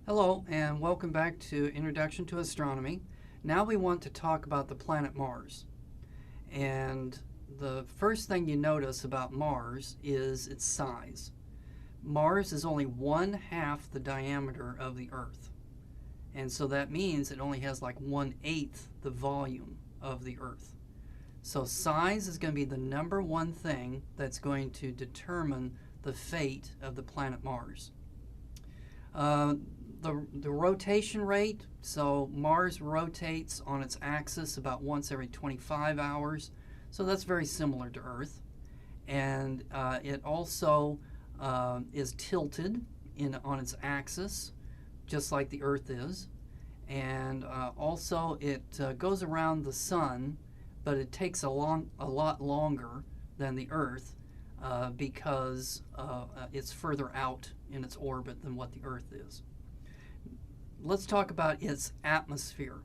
Hello and welcome back to Introduction to Astronomy. Now we want to talk about the planet Mars. And the first thing you notice about Mars is its size. Mars is only 1/2 the diameter of the Earth. And so that means it only has like 1/8 the volume of the Earth. So size is going to be the number one thing that's going to determine the fate of the planet Mars. The rotation rate, so Mars rotates on its axis about once every 25 hours, so that's very similar to Earth. And it also is tilted on its axis, just like the Earth is. And also it goes around the Sun, but it takes a lot longer than the Earth because it's further out in its orbit than what the Earth is. Let's talk about its atmosphere.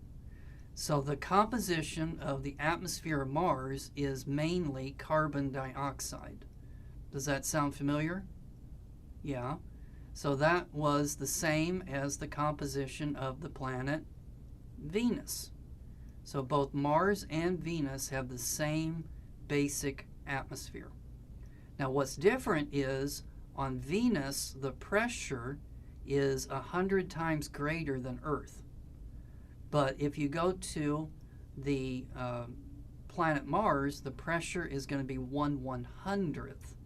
So the composition of the atmosphere of Mars is mainly carbon dioxide. Does that sound familiar? Yeah. So that was the same as the composition of the planet Venus. So both Mars and Venus have the same basic atmosphere. Now what's different is on Venus the pressure is 100 times greater than Earth. But if you go to the planet Mars, the pressure is going to be 1/100th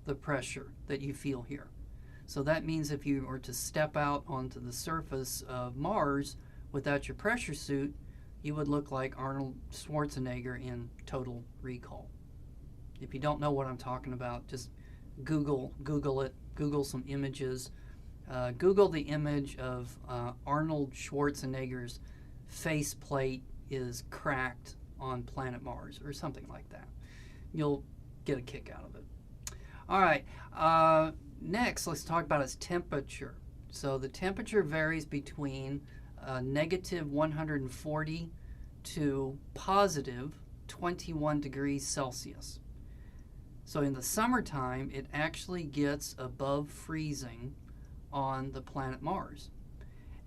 the pressure that you feel here. So that means if you were to step out onto the surface of Mars without your pressure suit, you would look like Arnold Schwarzenegger in Total Recall. If you don't know what I'm talking about, just Google it, Google some images. Google the image of Arnold Schwarzenegger's faceplate is cracked on planet Mars or something like that. You'll get a kick out of it. All right, next let's talk about its temperature. So the temperature varies between negative 140 to positive 21 degrees Celsius. So in the summertime, it actually gets above freezing on the planet Mars.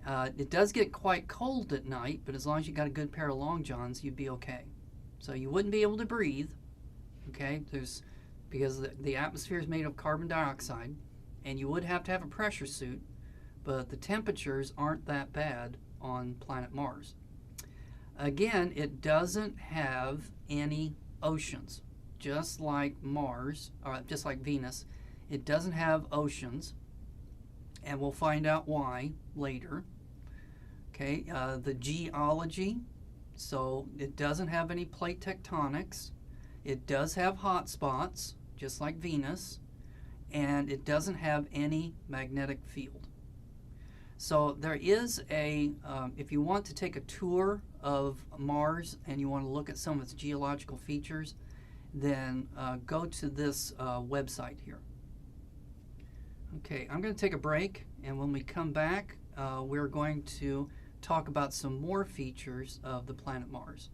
It does get quite cold at night, but as long as you got a good pair of long johns, you'd be okay. So you wouldn't be able to breathe, okay? Because the atmosphere is made of carbon dioxide, and you would have to have a pressure suit, but the temperatures aren't that bad on planet Mars. Again, it doesn't have any oceans, just like Mars, or just like Venus. It doesn't have oceans. And we'll find out why later. Okay, the geology, so it doesn't have any plate tectonics. It does have hot spots, just like Venus, and it doesn't have any magnetic field. So there is if you want to take a tour of Mars and you want to look at some of its geological features, then go to this website here. Okay, I'm going to take a break, and when we come back, we're going to talk about some more features of the planet Mars.